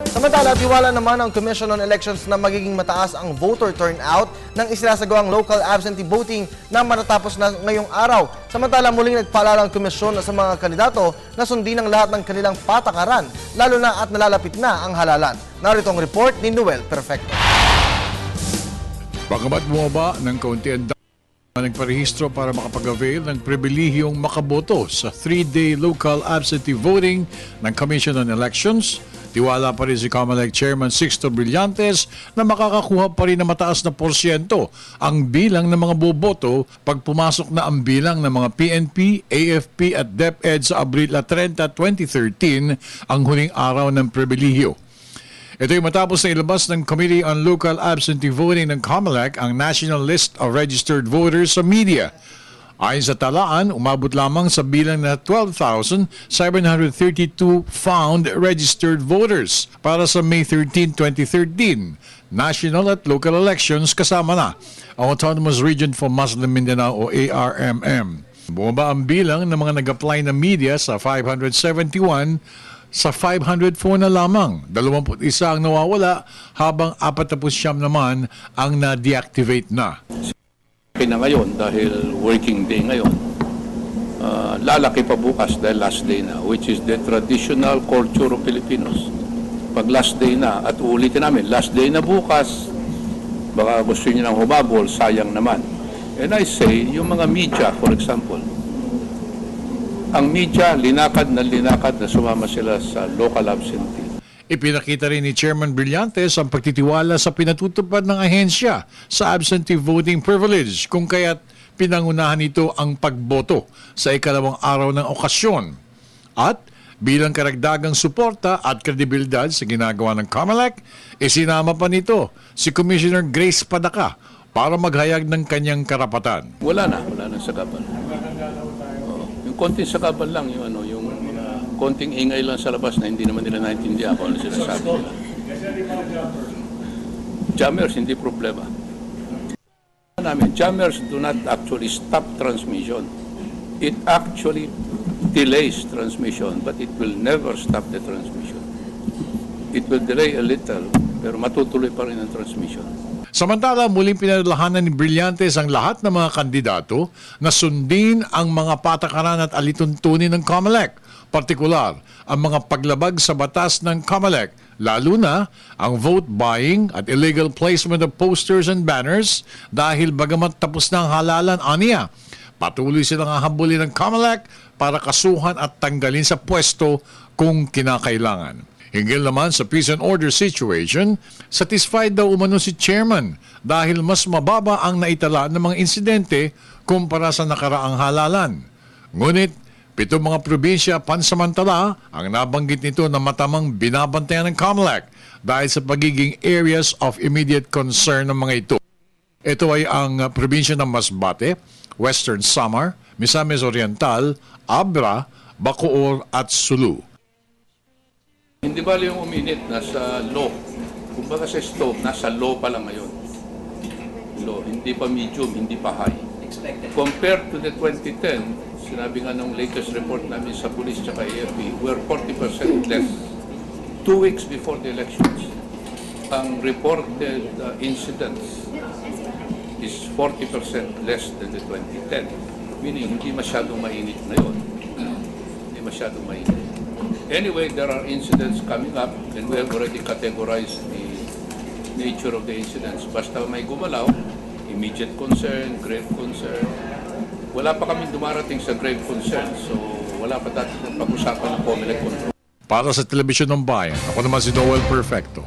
Samantala, tiwala naman ang Commission on Elections na magiging mataas ang voter turnout ng isinasagawang local absentee voting na matatapos na ngayong araw. Samantala, muling nagpaalala ang komisyon sa mga kandidato na sundin ang lahat ng kanilang patakaran, lalo na at nalalapit na ang halalan. Narito ang report ni Noel Perfecto. Bagamat bumaba ng kaunti ang nagparehistro para makapag-avail ng pribilehiyong makaboto sa 3-day local absentee voting ng Commission on Elections, tiwala pa rin si COMELEC Chairman Sixto Brillantes na makakakuha pa rin na mataas na porsyento ang bilang ng mga boboto pag pumasok na ang bilang ng mga PNP, AFP at DepEd sa Abril 30, 2013, ang huling araw ng pribilehiyo. Ito ay matapos na ilabas ng Committee on Local Absentee Voting ng COMELEC ang National List of Registered Voters sa media. Ayon sa talaan, umabot lamang sa bilang na 12,732 found registered voters para sa May 13, 2013. National at local elections kasama na ang Autonomous Region for Muslim Mindanao o ARMM. Bumaba ang bilang ng mga nag-apply na media sa 571 sa 504 na lamang. 21 ang nawawala habang 49 naman ang na-deactivate na. Na ngayon dahil working day ngayon, lalaki pa bukas dahil last day na, which is the traditional culture of Filipinos. Pag last day na, at uulitin namin, last day na bukas, baka gusto nyo nang humabol, sayang naman. And I say, yung mga media, for example, ang media, linakad na sumama sila sa local absentee. Ipinakita rin ni Chairman Brillantes ang pagtitiwala sa pinatutupad ng ahensya sa absentee voting privilege kung kaya't pinangunahan ito ang pagboto sa ikalawang araw ng okasyon. At bilang karagdagang suporta at kredibilidad sa ginagawa ng COMELEC, isinama pa nito si Commissioner Grace Padaka para maghayag ng kanyang karapatan. Wala na sagapan. Yung konting sagapan lang, yung konting ingay lang sa labas na hindi naman nila naintindihan kung ano sinasabi nila. Jammers, hindi problema. Jammers do not actually stop transmission. It actually delays transmission, but it will never stop the transmission. It will delay a little, pero matutuloy pa rin ang transmission. Samantala, muling pinadalahanan ni Brillantes ang lahat ng mga kandidato na sundin ang mga patakaran at alituntunin ng COMELEC, partikular ang mga paglabag sa batas ng COMELEC, lalo na ang vote buying at illegal placement of posters and banners dahil bagamat tapos na ang halalan aniya. Patuloy silang hahabulin ng COMELEC para kasuhan at tanggalin sa pwesto kung kinakailangan. Hinggil naman sa peace and order situation, satisfied daw umano si Chairman dahil mas mababa ang naitala ng mga insidente kumpara sa nakaraang halalan. Ngunit, 7 mga probinsya pansamantala ang nabanggit nito na matamang binabantayan ng COMELEC dahil sa pagiging areas of immediate concern ng mga ito. Ito ay ang probinsya ng Masbate, Western Samar, Misamis Oriental, Abra, Bacoor at Sulu. Hindi bali yung uminit, nasa law. Kung baga sa stove, nasa law pa lang ngayon. Law, hindi pa medium, hindi pa high. Compared to the 2010, sinabi nga ng latest report namin sa police at AFP, we're 40% less. 2 weeks before the elections, ang reported incidents is 40% less than the 2010. Meaning, hindi masyadong mainit ngayon. Hindi masyadong mainit. Anyway, there are incidents coming up and we have already categorized the nature of the incidents. Basta may gumalaw, immediate concern, grave concern. Wala pa kami dumarating sa grave concern, so wala pa dating pag-usapan ng COMELEC control. Para sa Telebisyon ng Bayan, ako naman si Noel Perfecto.